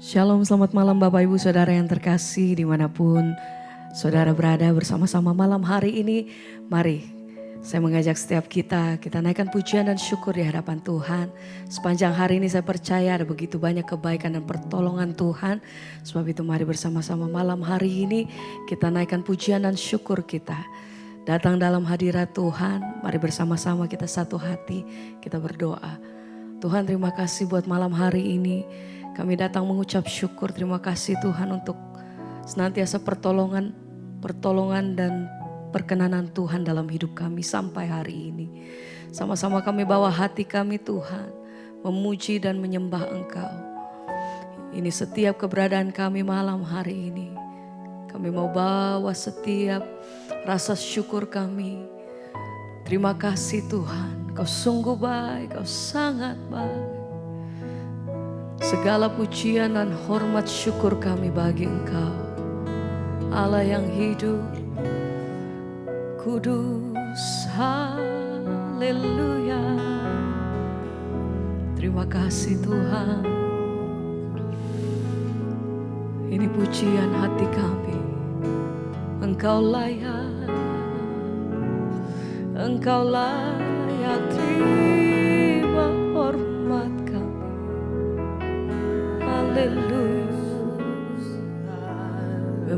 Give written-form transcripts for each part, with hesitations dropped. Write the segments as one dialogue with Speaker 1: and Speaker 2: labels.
Speaker 1: Shalom, selamat malam Bapak Ibu Saudara yang terkasih dimanapun Saudara berada bersama-sama malam hari ini. Mari saya mengajak setiap kita naikkan pujian dan syukur di hadapan Tuhan. Sepanjang hari ini saya percaya ada begitu banyak kebaikan dan pertolongan Tuhan. Sebab itu mari bersama-sama malam hari ini kita naikkan pujian dan syukur kita. Datang dalam hadirat Tuhan, mari bersama-sama kita satu hati, kita berdoa. Tuhan, terima kasih buat malam hari ini. Kami datang mengucap syukur, terima kasih Tuhan untuk senantiasa pertolongan dan perkenanan Tuhan dalam hidup kami sampai hari ini. Sama-sama kami bawa hati kami Tuhan, memuji dan menyembah Engkau. Ini setiap keberadaan kami malam hari ini. Kami mau bawa setiap rasa syukur kami. Terima kasih Tuhan, Kau sungguh baik, Kau sangat baik. Segala pujian dan hormat syukur kami bagi Engkau, Allah yang hidup, kudus, haleluya. Terima kasih Tuhan. Ini pujian hati kami. Engkau layak, Engkau layak terima hormat kami. Haleluya.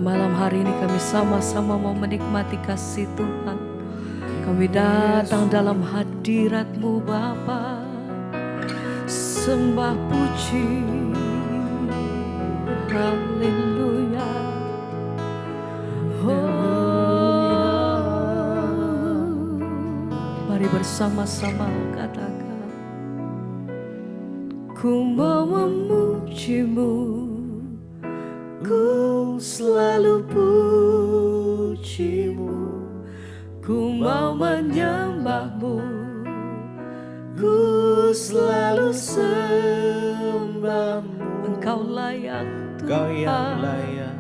Speaker 1: Malam hari ini kami sama-sama mau menikmati kasih Tuhan. Kami datang dalam hadirat-Mu Bapa, sembah puji, haleluya. Mari bersama-sama katakan, ku mau memuji-Mu, ku selalu puji-Mu, ku mau menyembah-Mu, ku selalu sembah-Mu. Engkau layak Tuhan,
Speaker 2: Kau yang layak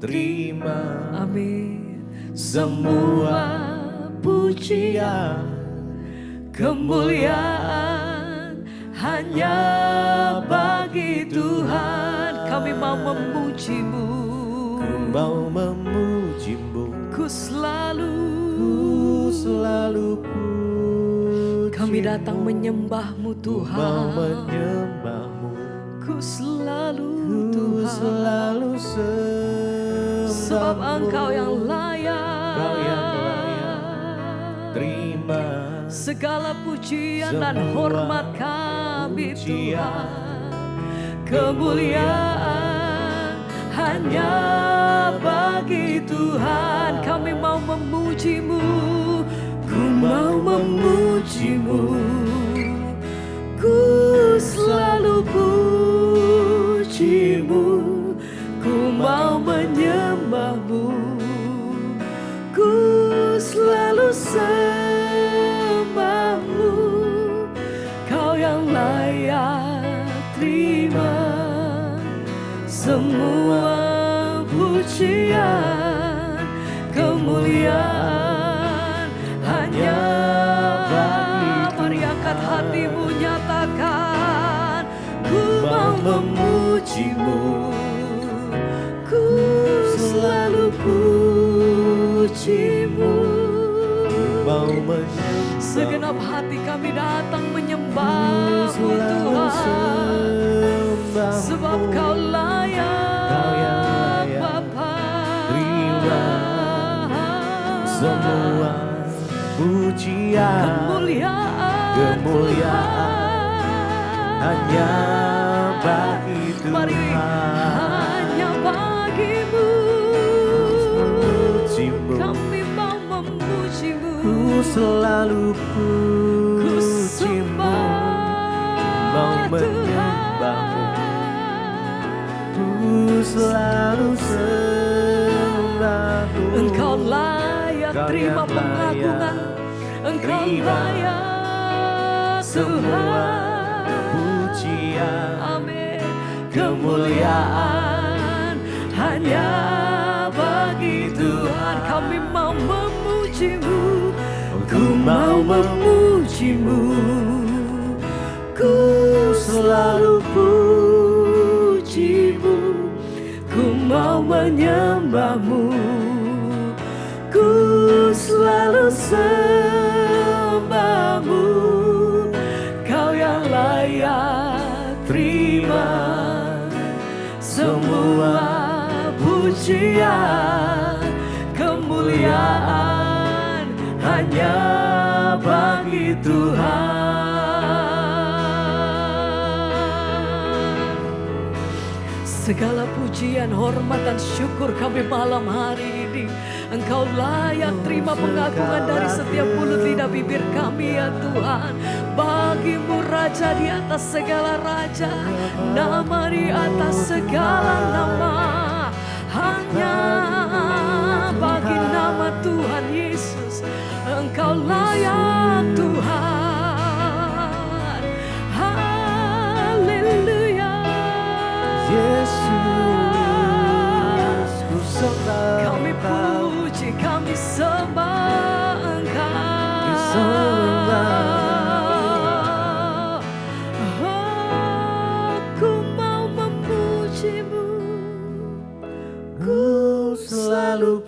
Speaker 2: terima,
Speaker 1: amin,
Speaker 2: semua pujian, kemuliaan hanya bagi Tuhan.
Speaker 1: Kami mau memuji-Mu,
Speaker 2: Ku mau memuji-Mu,
Speaker 1: ku selalu
Speaker 2: puji.
Speaker 1: kami datang menyembah-Mu
Speaker 2: Ku mau
Speaker 1: Tuhan.
Speaker 2: menyembah-Mu,
Speaker 1: Ku selalu
Speaker 2: ku
Speaker 1: Tuhan,
Speaker 2: selalu sembah-Mu.
Speaker 1: sebab Engkau yang layak,
Speaker 2: Kau yang layak terima
Speaker 1: segala pujian dan
Speaker 2: semua
Speaker 1: hormat kami
Speaker 2: pujian.
Speaker 1: Tuhan. Kemuliaan hanya bagi Tuhan. Kami mau memuji-Mu, ku mau memuji-Mu, ku selalu puji-Mu, ku mau menyembah-Mu, ku selalu sembah-Mu. Kau yang layak terima semua pujian, kemuliaan hanya bagi Tuhan. Mari angkat hatimu, nyatakan, ku mau memuji-Mu, ku selalu puji-Mu.
Speaker 2: Mau menyembah,
Speaker 1: Segenap hati kami datang menyembah-Mu Tuhan, sebab Kau layak,
Speaker 2: Kau yang layak
Speaker 1: Bapa.
Speaker 2: terima semua pujian, kemuliaan hanya bagi Tuhan.
Speaker 1: Mari hanya bagi-Mu,
Speaker 2: Memuji-Mu,
Speaker 1: kami mau memuji-Mu,
Speaker 2: ku selalu
Speaker 1: ku
Speaker 2: puji-Mu, mau
Speaker 1: sembah
Speaker 2: menyembah-Mu,
Speaker 1: Tuhan.
Speaker 2: ku selalu sembah-Mu.
Speaker 1: Engkau layak
Speaker 2: Kau
Speaker 1: terima
Speaker 2: yang
Speaker 1: pengagungan, Engkau
Speaker 2: terima
Speaker 1: layak
Speaker 2: semua
Speaker 1: Tuhan.
Speaker 2: pujian,
Speaker 1: Amin.
Speaker 2: kemuliaan
Speaker 1: hanya bagi Tuhan. Kami mau memuji-Mu, ku mau memuji-Mu, ku selalu puji menyembahmu, ku selalu sembahmu. Kau yang layak terima semua pujian, kemuliaan hanya bagi Tuhan. Segala pujian, hormat dan syukur kami malam hari ini. Engkau layak terima pengagungan dari setiap mulut lidah bibir kami ya Tuhan. Bagimu Raja di atas segala raja, nama di atas segala nama. Hanya bagi nama Tuhan Yesus, Engkau layak Tuhan. Haleluya.
Speaker 2: Yesus, ku sembah
Speaker 1: Kami
Speaker 2: Engkau.
Speaker 1: puji, kami sembah Engkau. Aku mau memujimu,
Speaker 2: Ku selalu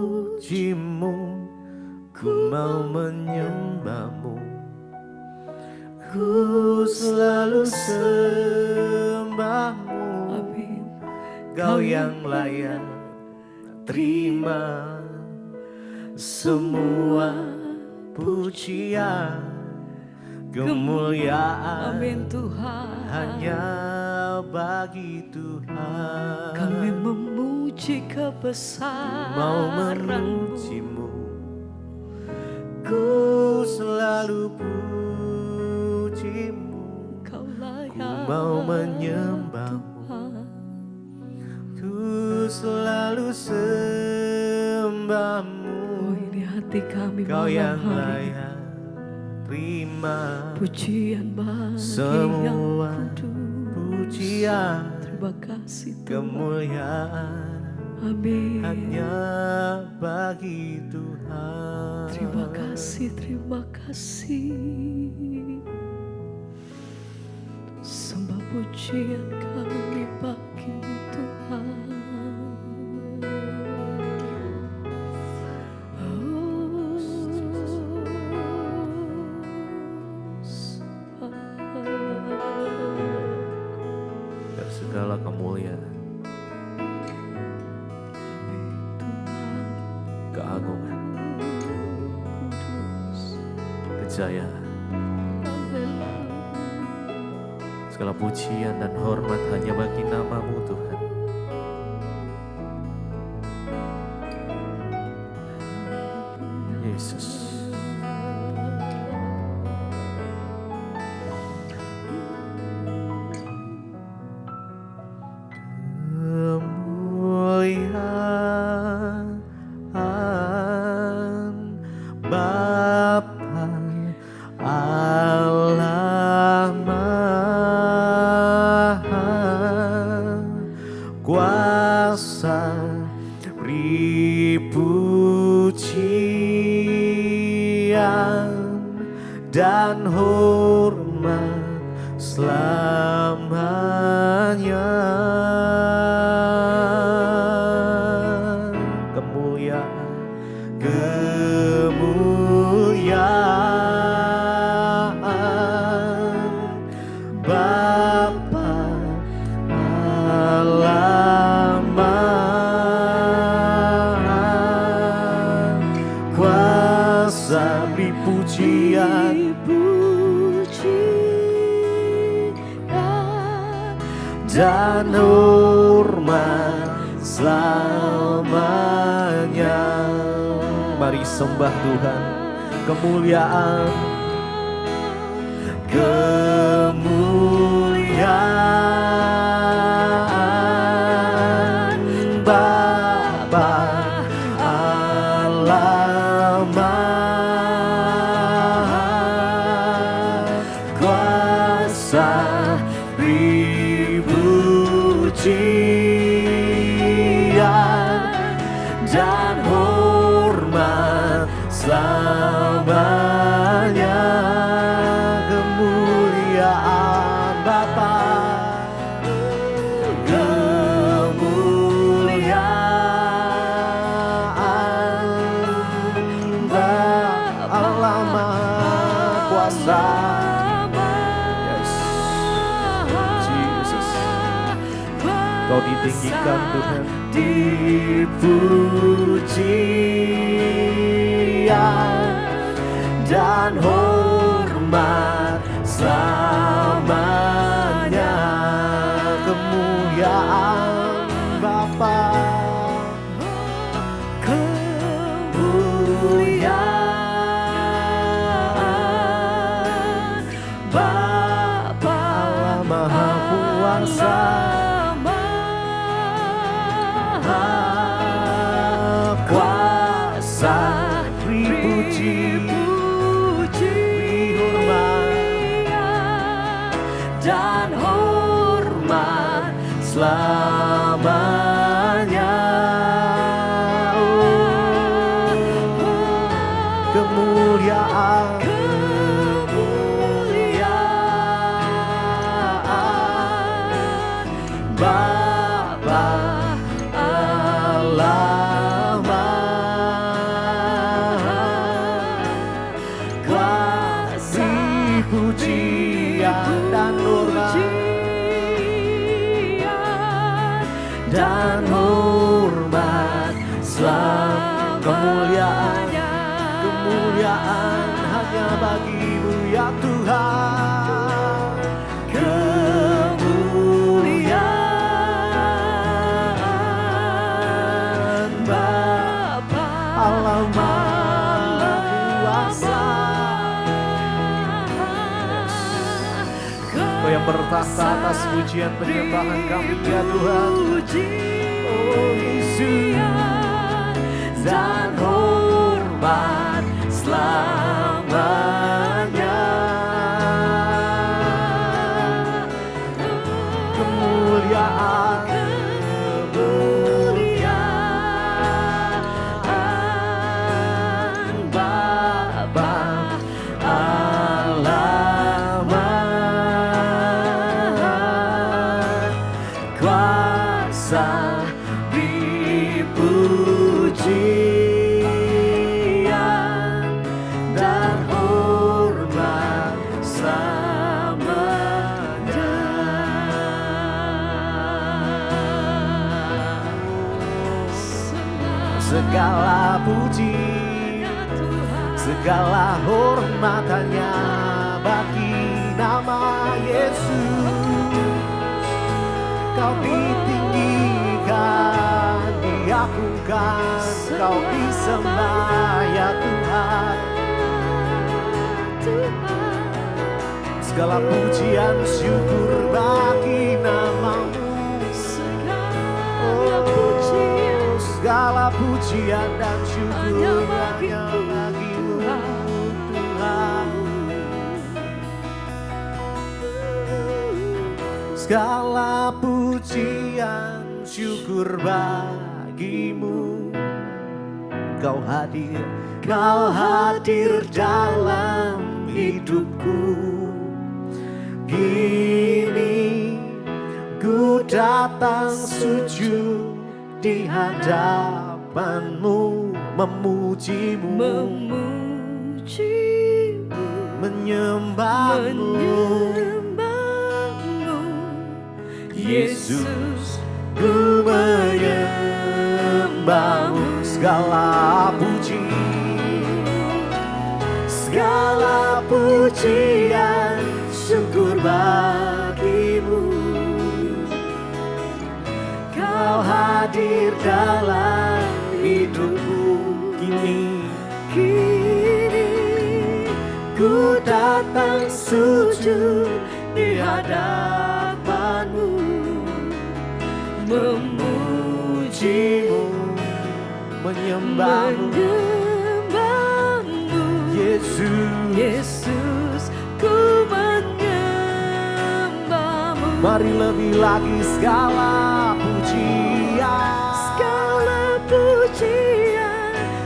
Speaker 2: pujimu, ku mau menyembahmu, ku selalu sembahmu.
Speaker 1: amin.
Speaker 2: Kau yang layak terima semua pujian, kemuliaan
Speaker 1: Amin Tuhan.
Speaker 2: hanya bagi Tuhan.
Speaker 1: Kami memuji
Speaker 2: Mau
Speaker 1: kebesaran-Mu.
Speaker 2: memujimu, ku selalu pujimu,
Speaker 1: Kau
Speaker 2: ku
Speaker 1: layak
Speaker 2: mau menyembahmu,
Speaker 1: Tuhan.
Speaker 2: ku selalu sembahmu.
Speaker 1: Oh, ini hati kami
Speaker 2: Kau
Speaker 1: malam
Speaker 2: yang
Speaker 1: hari ini.
Speaker 2: layak terima
Speaker 1: Pujian bagi yang
Speaker 2: semua
Speaker 1: kudus.
Speaker 2: pujian,
Speaker 1: Terima kasih Tuhan.
Speaker 2: kemuliaan
Speaker 1: Amin.
Speaker 2: hanya bagi Tuhan.
Speaker 1: Terima kasih, terima kasih. Sembah pujian kami bagimu Tuhan.
Speaker 2: Dan segala kemuliaan, keagungan, kejayaan, segala pujian dan hormat hanya bagi nama-Mu Tuhan. Yesus. Kemuliaan Bapa Allah Maha Kuasa, beri pujian dan hormat selamanya. Kemuliaan Bapa Allah Maha Kuasa, beri pujian dan hormat selamanya. Mari sembah Tuhan. Kemuliaan, kemuliaan Bapa Allah Maha Kuasa, beri pujian dan hormat selamanya. Kemuliaan Bapa, kemuliaan tinggikan Tuhan.
Speaker 3: Dipujian dan hormat selamanya. Kemuliaan Bapa, kemuliaan Bapa Allah Maha Kuasa, Maha Kuasa, dipuji, dihormat dan hormat selamanya. Kemuliaan, kemuliaan Bapa Allah Maha Kuasa, pujian dan hormat dan hormat selamanya. Kemuliaan hanya bagimu ya Tuhan. Kemuliaan Bapa Allah Maha Kuasa. Kau yang bertahta atas pujian penyembahan kami ya Tuhan. Oh Yesus, dan hormat selamanya. Kemuliaan, kemuliaan Bapa Allah Maha Kuasa, dipujian dan hormat selamanya. Segala puji, segala hormat hanya bagi nama Yesus. Kau ditinggikan, diagungkan, kau disembah ya Tuhan. Segala pujian syukur bagi namamu. Segala pujian dan syukur hanya bagimu Tuhan. Segala pujian syukur bagimu. Kau hadir dalam hidupku. Kini ku datang sujud di hadapanmu, memujimu, menyembahmu, Yesus, ku menyembahmu. Segala puji, segala pujian syukur bagimu. Kau hadir dalam hidupku. Kini ku datang sujud di hadapanmu, memujimu, menyembahmu, Yesus, ku menyembahmu. Mari lebih lagi segala pujian,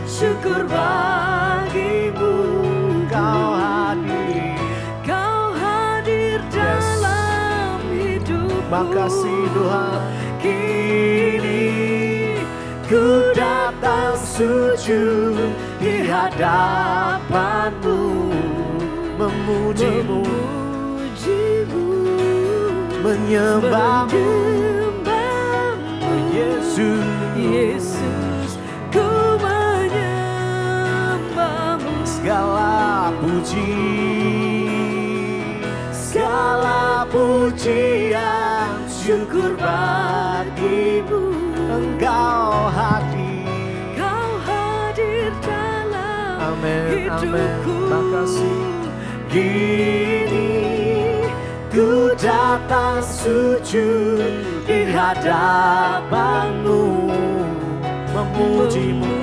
Speaker 3: syukur bagimu. Kau hadir dalam hidup. Makasih Tuhan. Kini ku datang sujud di hadapanmu, memujimu, menyembahmu, Yesus.
Speaker 1: Yesus, ku menyembahmu.
Speaker 3: Segala pujian, syukur bagimu. Engkau hadir,
Speaker 1: Kau hadir dalam
Speaker 3: amin, amin.
Speaker 1: hidupku.
Speaker 3: Makasih. Kini ku datang sujud di hadapanmu, memujimu,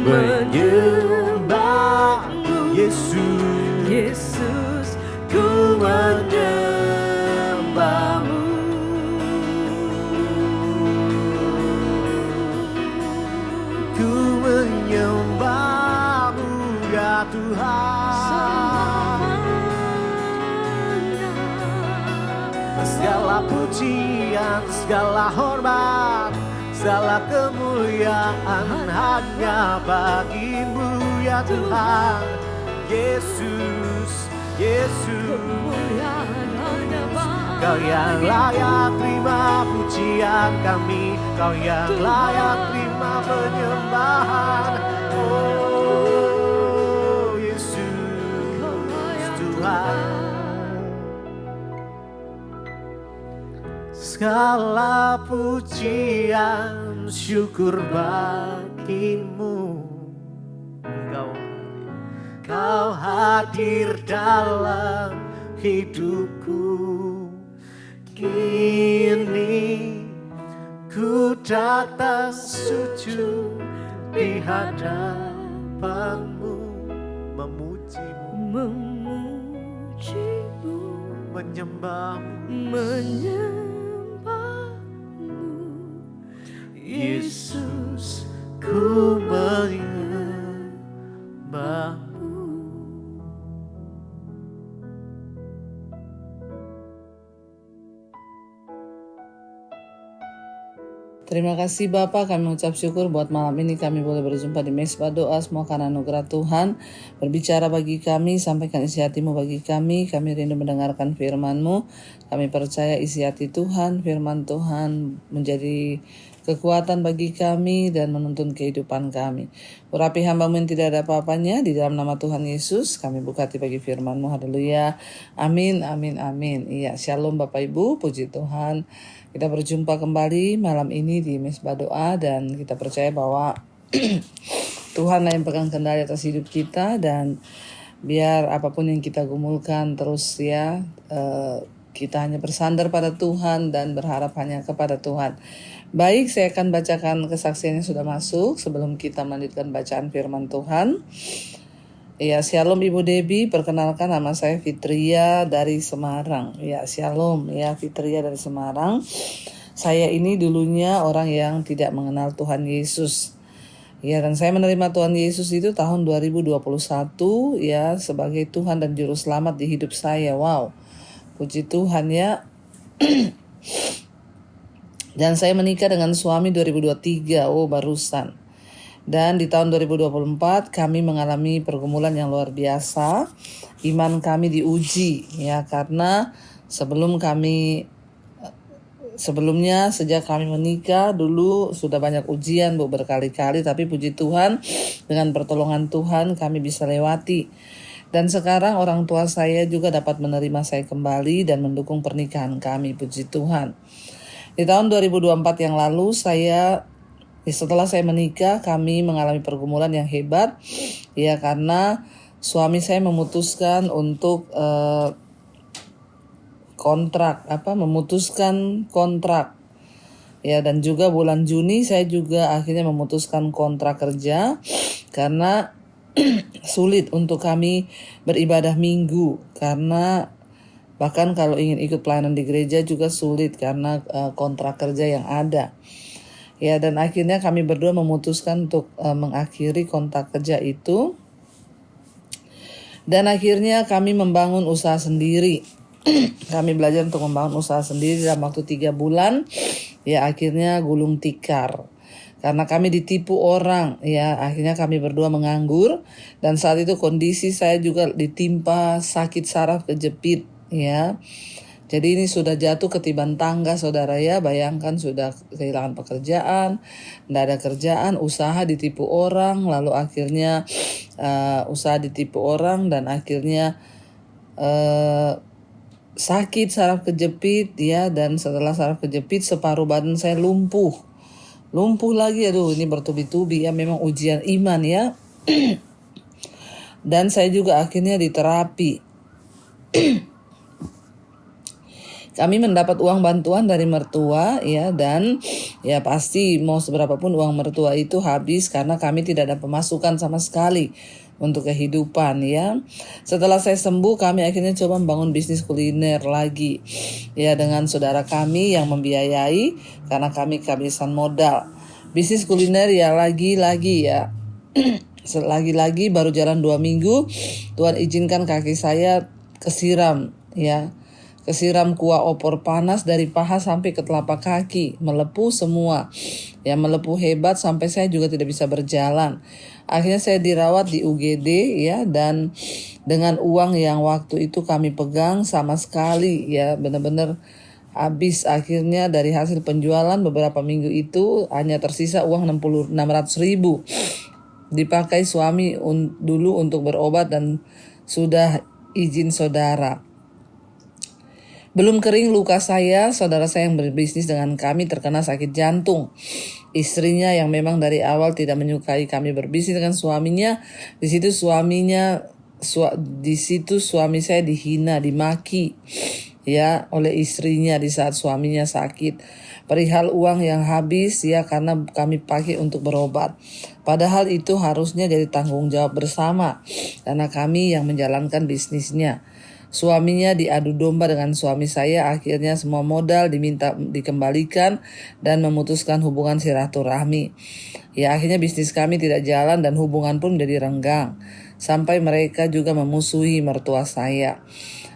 Speaker 3: menyembahmu. Yesus,
Speaker 1: Yesus, ku menyembahmu.
Speaker 3: ku menyembahmu ya Tuhan. Segala pujian, segala hormat, segala kemuliaan hanya bagimu ya Tuhan. Yesus, Yesus, Kau yang layak terima pujian kami, Kau yang layak terima penyembahan. Oh Yesus, Tuhan. Segala pujian syukur bagimu. Kau hadir dalam hidupku. Kini ku datang sujud di hadapanmu, memujimu, menyembahmu, Yesus, ku menyembahmu.
Speaker 4: Terima kasih Bapak, kami mengucap syukur buat malam ini kami boleh berjumpa di Mesbah Doa. Semua karena anugerah Tuhan berbicara bagi kami, sampaikan isi hati-Mu bagi kami. Kami rindu mendengarkan firman-Mu. Kami percaya isi hati Tuhan, firman Tuhan menjadi kekuatan bagi kami dan menuntun kehidupan kami. Urapi hamba-Mu yang tidak ada apa-apanya, di dalam nama Tuhan Yesus kami buka hati bagi firman-Mu. Haleluya, amin, amin, amin. Iya, shalom Bapak Ibu, puji Tuhan. Kita berjumpa kembali malam ini di Mesbah Doa dan kita percaya bahwa Tuhanlah yang pegang kendali atas hidup kita, dan biar apapun yang kita gumulkan terus ya, kita hanya bersandar pada Tuhan dan berharap hanya kepada Tuhan. Baik, saya akan bacakan kesaksian yang sudah masuk sebelum kita melanjutkan bacaan firman Tuhan. Ya, shalom Ibu Debbie, perkenalkan nama saya Fitria dari Semarang. Ya, shalom ya, Fitria dari Semarang. Saya ini dulunya orang yang tidak mengenal Tuhan Yesus. Ya, dan saya menerima Tuhan Yesus itu tahun 2021 ya, sebagai Tuhan dan Juru Selamat di hidup saya. Wow, puji Tuhan ya. Dan saya menikah dengan suami 2023, barusan. Dan di tahun 2024 kami mengalami pergumulan yang luar biasa. Iman kami diuji ya, karena sebelumnya sejak kami menikah dulu sudah banyak ujian berkali-kali, tapi puji Tuhan dengan pertolongan Tuhan kami bisa lewati. Dan sekarang orang tua saya juga dapat menerima saya kembali dan mendukung pernikahan kami, puji Tuhan. Di tahun 2024 yang lalu setelah saya menikah, kami mengalami pergumulan yang hebat, ya, karena suami saya memutuskan untuk memutuskan kontrak, ya, dan juga bulan Juni saya juga akhirnya memutuskan kontrak kerja karena sulit untuk kami beribadah minggu, karena bahkan kalau ingin ikut pelayanan di gereja juga sulit karena kontrak kerja yang ada. Ya, dan akhirnya kami berdua memutuskan untuk mengakhiri kontrak kerja itu. Dan akhirnya kami membangun usaha sendiri. Kami belajar untuk membangun usaha sendiri dalam waktu 3 bulan. Ya, akhirnya gulung tikar. Karena kami ditipu orang, ya, akhirnya kami berdua menganggur. Dan saat itu kondisi saya juga ditimpa sakit saraf kejepit, ya. Jadi ini sudah jatuh ketiban tangga saudara ya. Bayangkan sudah kehilangan pekerjaan, tidak ada kerjaan, usaha ditipu orang, lalu akhirnya usaha ditipu orang dan akhirnya sakit saraf kejepit ya. Dan setelah saraf kejepit separuh badan saya lumpuh lagi. Aduh, ini bertubi-tubi ya, memang ujian iman ya. Dan saya juga akhirnya diterapi. Kami mendapat uang bantuan dari mertua ya, dan ya pasti mau seberapa pun uang mertua itu habis karena kami tidak ada pemasukan sama sekali untuk kehidupan ya. Setelah saya sembuh, kami akhirnya coba membangun bisnis kuliner lagi ya, dengan saudara kami yang membiayai karena kami kehabisan modal. Bisnis kuliner ya lagi-lagi ya. Lagi-lagi baru jalan 2 minggu, Tuhan izinkan kaki saya kesiram ya. Kesiram kuah opor panas dari paha sampai ke telapak kaki, melepuh semua. Ya, melepuh hebat sampai saya juga tidak bisa berjalan. Akhirnya saya dirawat di UGD ya, dan dengan uang yang waktu itu kami pegang sama sekali ya, benar-benar habis. Akhirnya dari hasil penjualan beberapa minggu itu hanya tersisa uang 600.000. Dipakai suami dulu untuk berobat dan sudah izin saudara. Belum kering luka saya, saudara saya yang berbisnis dengan kami terkena sakit jantung. Istrinya yang memang dari awal tidak menyukai kami berbisnis dengan suaminya, di situ suami saya dihina, dimaki ya oleh istrinya di saat suaminya sakit. Perihal uang yang habis ya karena kami pakai untuk berobat. Padahal itu harusnya jadi tanggung jawab bersama karena kami yang menjalankan bisnisnya. Suaminya diadu domba dengan suami saya, akhirnya semua modal diminta dikembalikan dan memutuskan hubungan silaturahmi. Ya, akhirnya bisnis kami tidak jalan dan hubungan pun menjadi renggang. Sampai mereka juga memusuhi mertua saya.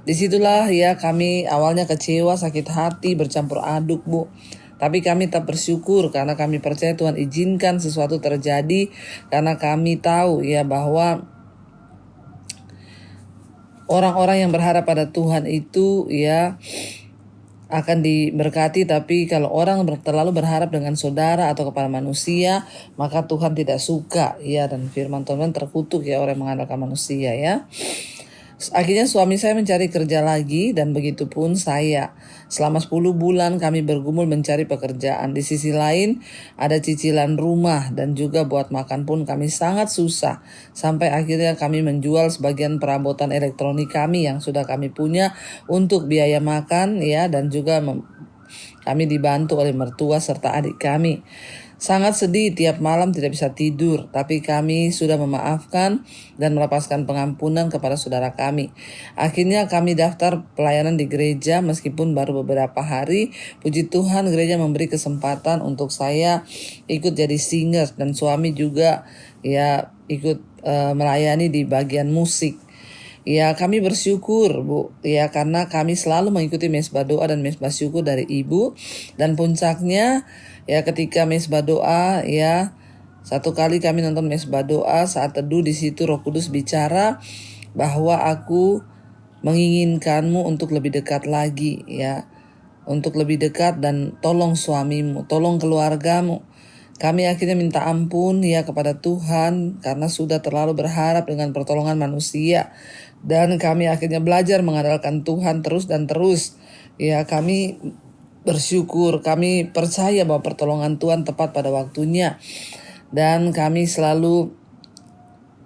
Speaker 4: Disitulah ya kami awalnya kecewa, sakit hati, bercampur aduk Bu. Tapi kami tak bersyukur karena kami percaya Tuhan izinkan sesuatu terjadi karena kami tahu ya bahwa orang-orang yang berharap pada Tuhan itu ya akan diberkati, tapi kalau orang terlalu berharap dengan saudara atau kepada manusia, maka Tuhan tidak suka ya, dan firman Tuhan terkutuk ya orang yang mengandalkan manusia ya. Akhirnya suami saya mencari kerja lagi dan begitu pun saya. Selama 10 bulan kami bergumul mencari pekerjaan. Di sisi lain ada cicilan rumah dan juga buat makan pun kami sangat susah. Sampai akhirnya kami menjual sebagian perabotan elektronik kami yang sudah kami punya untuk biaya makan ya, dan juga kami dibantu oleh mertua serta adik kami. Sangat sedih, tiap malam tidak bisa tidur, tapi kami sudah memaafkan dan melepaskan pengampunan kepada saudara kami. Akhirnya kami daftar pelayanan di gereja meskipun baru beberapa hari. Puji Tuhan gereja memberi kesempatan untuk saya ikut jadi singer dan suami juga ya ikut melayani di bagian musik. Ya kami bersyukur Bu ya karena kami selalu mengikuti mesbah doa dan mesbah syukur dari Ibu. Dan puncaknya ya ketika mesbah doa ya, satu kali kami nonton mesbah doa saat teduh, di situ Roh Kudus bicara bahwa aku menginginkanmu untuk lebih dekat lagi ya, untuk lebih dekat, dan tolong suamimu, tolong keluargamu. Kami akhirnya minta ampun ya kepada Tuhan karena sudah terlalu berharap dengan pertolongan manusia. Dan kami akhirnya belajar mengandalkan Tuhan terus dan terus. Ya kami bersyukur, kami percaya bahwa pertolongan Tuhan tepat pada waktunya. Dan kami selalu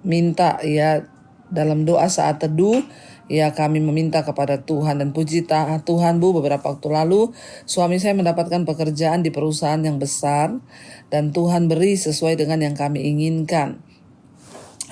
Speaker 4: minta ya dalam doa saat teduh, ya kami meminta kepada Tuhan. Dan puji Tuhan Bu, beberapa waktu lalu suami saya mendapatkan pekerjaan di perusahaan yang besar. Dan Tuhan beri sesuai dengan yang kami inginkan.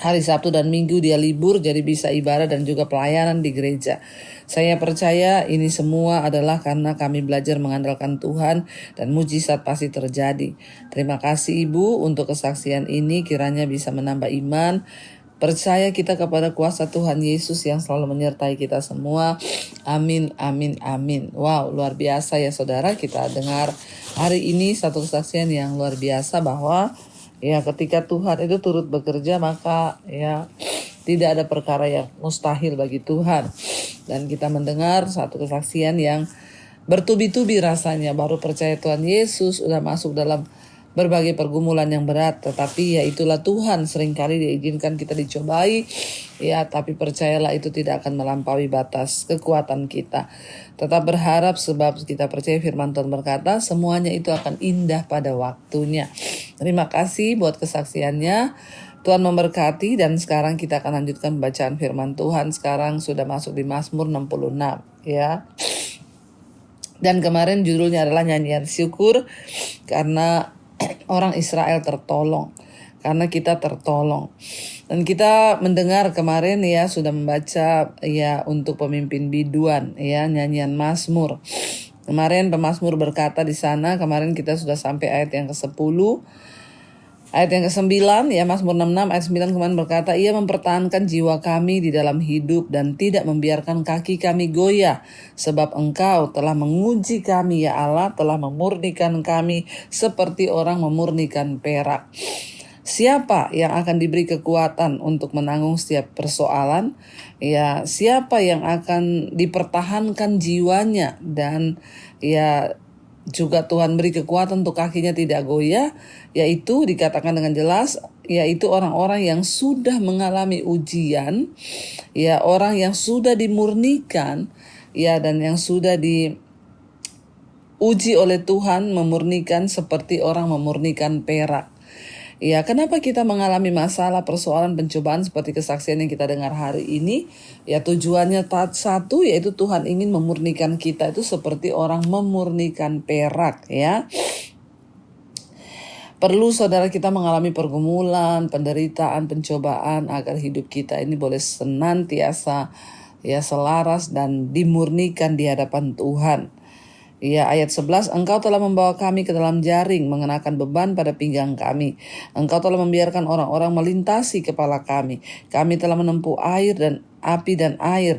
Speaker 4: Hari Sabtu dan Minggu dia libur, jadi bisa ibadah dan juga pelayanan di gereja. Saya percaya ini semua adalah karena kami belajar mengandalkan Tuhan dan mujizat pasti terjadi. Terima kasih Ibu untuk kesaksian ini, kiranya bisa menambah iman. Percaya kita kepada kuasa Tuhan Yesus yang selalu menyertai kita semua. Amin, amin, amin. Wow, luar biasa ya saudara, kita dengar hari ini satu kesaksian yang luar biasa bahwa ya ketika Tuhan itu turut bekerja maka ya tidak ada perkara yang mustahil bagi Tuhan. Dan kita mendengar satu kesaksian yang bertubi-tubi rasanya, baru percaya Tuhan Yesus, udah masuk dalam berbagai pergumulan yang berat, tetapi ya itulah Tuhan, seringkali diizinkan kita dicobai, ya tapi percayalah itu tidak akan melampaui batas kekuatan kita. Tetap berharap sebab kita percaya firman Tuhan berkata semuanya itu akan indah pada waktunya. Terima kasih buat kesaksiannya. Tuhan memberkati, dan sekarang kita akan lanjutkan bacaan firman Tuhan. Sekarang sudah masuk di Mazmur 66 ya. Dan kemarin judulnya adalah nyanyian syukur karena orang Israel tertolong, karena kita tertolong. Dan kita mendengar kemarin ya, sudah membaca ya untuk pemimpin biduan ya, nyanyian Mazmur. Kemarin pemazmur berkata di sana, kemarin kita sudah sampai ayat yang ke-10. Ayat yang ke-9 ya, Mazmur 66 ayat 9 kemarin berkata, ia mempertahankan jiwa kami di dalam hidup dan tidak membiarkan kaki kami goyah. Sebab engkau telah menguji kami ya Allah, telah memurnikan kami seperti orang memurnikan perak. Siapa yang akan diberi kekuatan untuk menanggung setiap persoalan? Ya, siapa yang akan dipertahankan jiwanya dan ya juga Tuhan beri kekuatan untuk kakinya tidak goyah, yaitu dikatakan dengan jelas, yaitu orang-orang yang sudah mengalami ujian, ya orang yang sudah dimurnikan, ya dan yang sudah diuji oleh Tuhan, memurnikan seperti orang memurnikan perak. Ya, kenapa kita mengalami masalah, persoalan, pencobaan seperti kesaksian yang kita dengar hari ini? Ya, tujuannya satu, yaitu Tuhan ingin memurnikan kita itu seperti orang memurnikan perak ya. Perlu saudara kita mengalami pergumulan, penderitaan, pencobaan agar hidup kita ini boleh senantiasa ya selaras dan dimurnikan di hadapan Tuhan. Ya, ayat 11, engkau telah membawa kami ke dalam jaring, mengenakan beban pada pinggang kami. Engkau telah membiarkan orang-orang melintasi kepala kami. Kami telah menempuh air dan api dan air,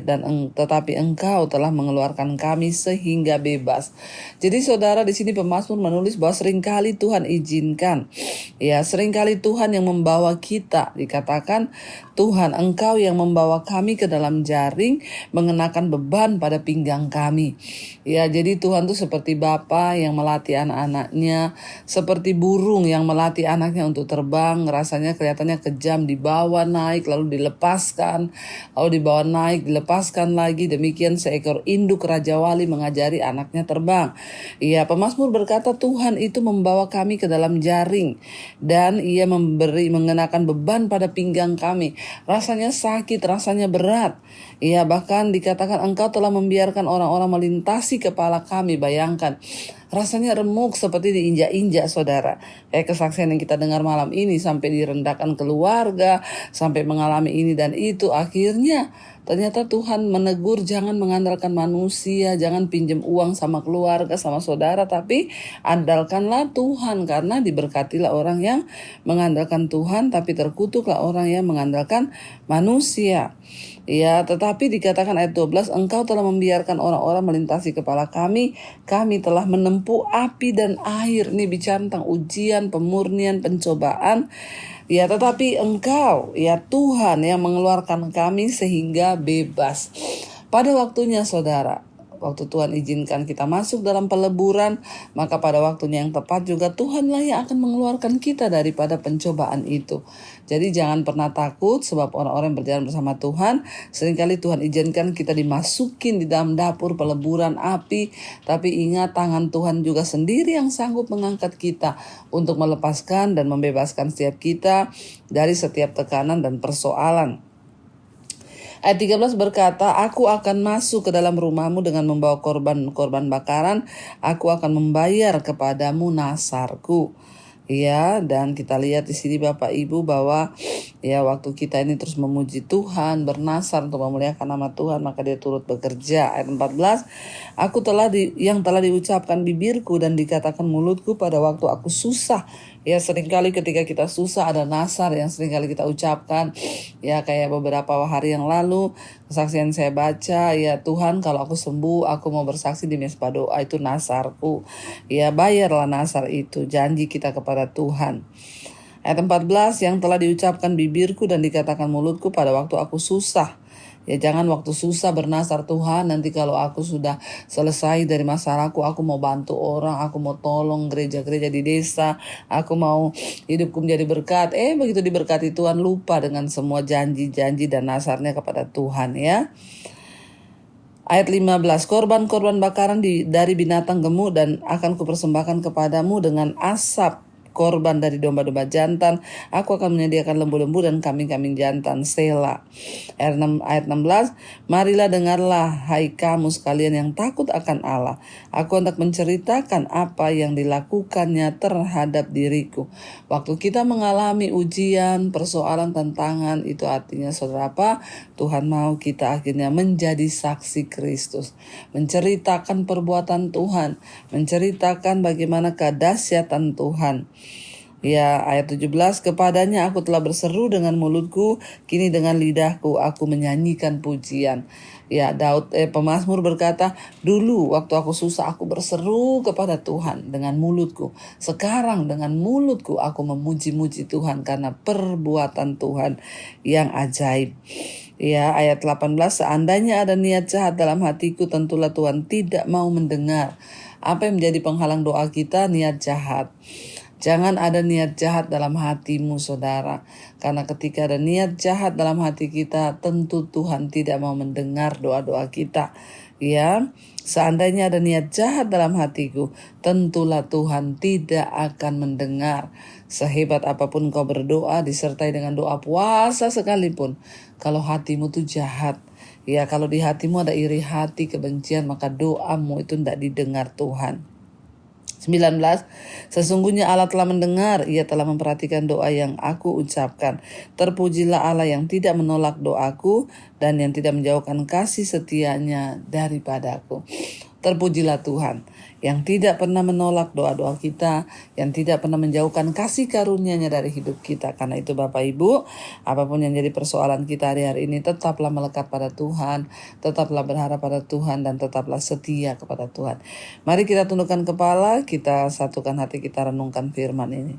Speaker 4: tetapi engkau telah mengeluarkan kami sehingga bebas. Jadi saudara, di sini pemazmur menulis bahwa seringkali Tuhan izinkan. Ya, seringkali Tuhan yang membawa kita. Dikatakan, Tuhan engkau yang membawa kami ke dalam jaring, mengenakan beban pada pinggang kami. Ya, jadi Tuhan tuh seperti bapa yang melatih anak-anaknya, seperti burung yang melatih anaknya untuk terbang. Rasanya kelihatannya kejam, dibawa naik lalu dilepaskan, lalu dibawa naik, dilepaskan lagi. Demikian seekor induk Raja Wali mengajari anaknya terbang. Ya, pemazmur berkata Tuhan itu membawa kami ke dalam jaring dan ia mengenakan beban pada pinggang kami. Rasanya sakit, rasanya berat. Ya, bahkan dikatakan engkau telah membiarkan orang-orang melintasi kepala kami. Bayangkan, rasanya remuk seperti diinjak-injak saudara. Kayak kesaksian yang kita dengar malam ini, sampai direndahkan keluarga, sampai mengalami ini dan itu. Akhirnya ternyata Tuhan menegur, jangan mengandalkan manusia, jangan pinjam uang sama keluarga, sama saudara, tapi andalkanlah Tuhan, karena diberkatilah orang yang mengandalkan Tuhan, tapi terkutuklah orang yang mengandalkan manusia. Ya, tetapi dikatakan ayat 12, engkau telah membiarkan orang-orang melintasi kepala kami, kami telah menempuh api dan air. Ini bicara tentang ujian, pemurnian, pencobaan. Ya, tetapi engkau, ya Tuhan yang mengeluarkan kami sehingga bebas. Pada waktunya saudara, waktu Tuhan izinkan kita masuk dalam peleburan, maka pada waktunya yang tepat juga Tuhanlah yang akan mengeluarkan kita daripada pencobaan itu. Jadi jangan pernah takut, sebab orang-orang yang berjalan bersama Tuhan, seringkali Tuhan izinkan kita dimasukin di dalam dapur peleburan api, tapi ingat tangan Tuhan juga sendiri yang sanggup mengangkat kita untuk melepaskan dan membebaskan setiap kita dari setiap tekanan dan persoalan. Ayat 13 berkata, aku akan masuk ke dalam rumahmu dengan membawa korban bakaran, aku akan membayar kepadamu nasarku. Ya, dan kita lihat di sini Bapak Ibu bahwa ya waktu kita ini terus memuji Tuhan, bernasar untuk memuliakan nama Tuhan, maka dia turut bekerja. Ayat 14, aku yang telah diucapkan bibirku dan dikatakan mulutku pada waktu aku susah. Ya, seringkali ketika kita susah ada nasar yang seringkali kita ucapkan. Ya, kayak beberapa hari yang lalu kesaksian saya baca, ya Tuhan kalau aku sembuh, aku mau bersaksi di mesbah doa, itu nasarku. Ya, bayarlah nasar itu, janji kita kepada Tuhan. Ayat 14, yang telah diucapkan bibirku dan dikatakan mulutku pada waktu aku susah. Ya jangan waktu susah bernasar, Tuhan nanti kalau aku sudah selesai dari masalahku, aku mau bantu orang, aku mau tolong gereja-gereja di desa, aku mau hidupku menjadi berkat. Begitu diberkati Tuhan lupa dengan semua janji-janji dan nasarnya kepada Tuhan ya. Ayat 15, korban-korban bakaran dari binatang gemuk dan akan kupersembahkan kepadamu dengan asap korban dari domba-domba jantan. Aku akan menyediakan lembu-lembu dan kambing-kambing jantan. Sela. Ayat 16, marilah dengarlah hai kamu sekalian yang takut akan Allah. Aku hendak menceritakan apa yang dilakukannya terhadap diriku. Waktu kita mengalami ujian, persoalan, tantangan, itu artinya saudara apa? Tuhan mau kita akhirnya menjadi saksi Kristus. Menceritakan perbuatan Tuhan. Menceritakan bagaimana kedahsyatan Tuhan. Ya, ayat 17, kepadanya aku telah berseru dengan mulutku, kini dengan lidahku aku menyanyikan pujian. Ya, pemazmur berkata, dulu waktu aku susah aku berseru kepada Tuhan dengan mulutku. Sekarang dengan mulutku aku memuji-muji Tuhan karena perbuatan Tuhan yang ajaib. Ya, ayat 18, seandainya ada niat jahat dalam hatiku, tentulah Tuhan tidak mau mendengar. Apa yang menjadi penghalang doa kita? Niat jahat. Jangan ada niat jahat dalam hatimu, saudara. Karena ketika ada niat jahat dalam hati kita, tentu Tuhan tidak mau mendengar doa-doa kita. Ya, seandainya ada niat jahat dalam hatiku, tentulah Tuhan tidak akan mendengar. Sehebat apapun kau berdoa, disertai dengan doa puasa sekalipun, kalau hatimu tuh jahat, ya kalau di hatimu ada iri hati, kebencian, maka doamu itu tidak didengar Tuhan. 19, sesungguhnya Allah telah mendengar, ia telah memperhatikan doa yang aku ucapkan. Terpujilah Allah yang tidak menolak doaku dan yang tidak menjauhkan kasih setianya daripadaku. Terpujilah Tuhan yang tidak pernah menolak doa-doa kita, yang tidak pernah menjauhkan kasih karunia-Nya dari hidup kita. Karena itu Bapak Ibu, apapun yang jadi persoalan kita hari-hari ini, tetaplah melekat pada Tuhan, tetaplah berharap pada Tuhan, dan tetaplah setia kepada Tuhan. Mari kita tundukkan kepala, kita satukan hati, kita renungkan firman ini.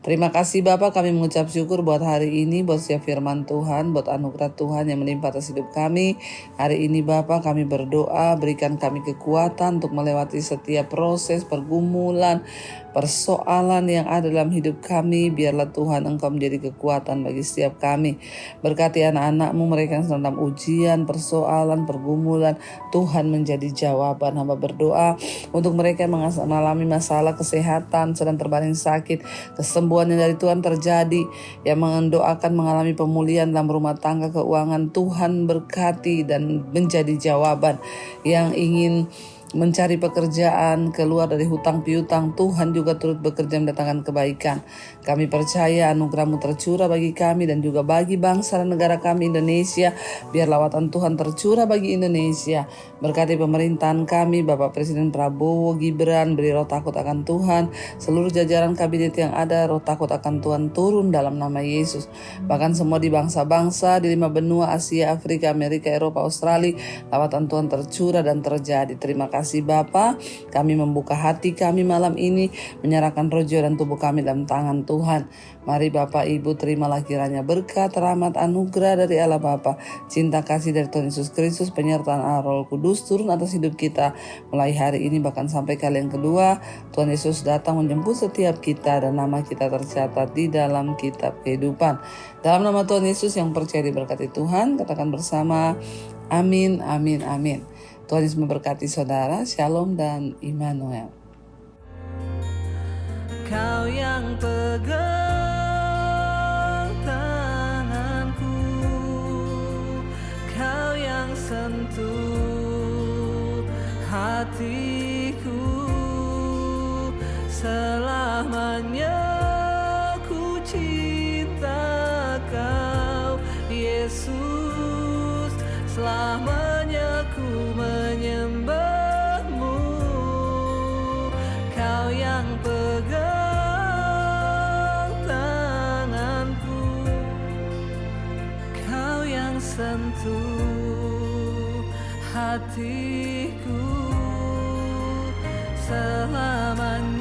Speaker 4: Terima kasih Bapak, kami mengucap syukur buat hari ini, buat setiap firman Tuhan, buat anugerah Tuhan yang melimpah atas hidup kami. Hari ini Bapak, kami berdoa, berikan kami kekuatan untuk melewati setiap proses, pergumulan, persoalan yang ada dalam hidup kami. Biarlah Tuhan Engkau menjadi kekuatan bagi setiap kami. Berkati anak-anak-Mu, mereka yang sedang dalam ujian, persoalan, pergumulan, Tuhan menjadi jawaban. Hamba berdoa untuk mereka yang mengalami masalah kesehatan, sedang terbaring sakit, kesembuhan yang dari Tuhan terjadi, yang mendoakan mengalami pemulihan dalam rumah tangga, keuangan, Tuhan berkati dan menjadi jawaban. Yang ingin mencari pekerjaan, keluar dari hutang piutang, Tuhan juga turut bekerja mendatangkan kebaikan. Kami percaya anugerah-Mu tercurah bagi kami dan juga bagi bangsa dan negara kami Indonesia. Biar lawatan Tuhan tercurah bagi Indonesia. Berkati pemerintahan kami, Bapak Presiden Prabowo Gibran, beri roh takut akan Tuhan. Seluruh jajaran kabinet yang ada, roh takut akan Tuhan turun dalam nama Yesus. Bahkan semua di bangsa-bangsa, di 5 benua, Asia, Afrika, Amerika, Eropa, Australia, lawatan Tuhan tercurah dan terjadi. Terima kasih Bapa, kami membuka hati kami malam ini, menyerahkan roh, jiwa, dan tubuh kami dalam tangan Tuhan. Mari Bapak Ibu, terimalah kiranya berkat, rahmat, anugerah dari Allah Bapa, cinta kasih dari Tuhan Yesus Kristus, penyertaan Allah Roh Kudus turun atas hidup kita mulai hari ini bahkan sampai kali yang kedua. Tuhan Yesus datang menjemput setiap kita dan nama kita tercatat di dalam kitab kehidupan. Dalam nama Tuhan Yesus yang percaya diberkati Tuhan, katakan bersama, amin, amin, amin. Tuhan Yesus memberkati saudara. Shalom dan Immanuel.
Speaker 3: Kau yang pegang tanganku, Kau yang sentuh hatiku, selamanya ku cinta Kau Yesus, selamanya ku menyembah-Mu. Kau yang pegang tanganku, Kau yang sentuh hatiku, selamanya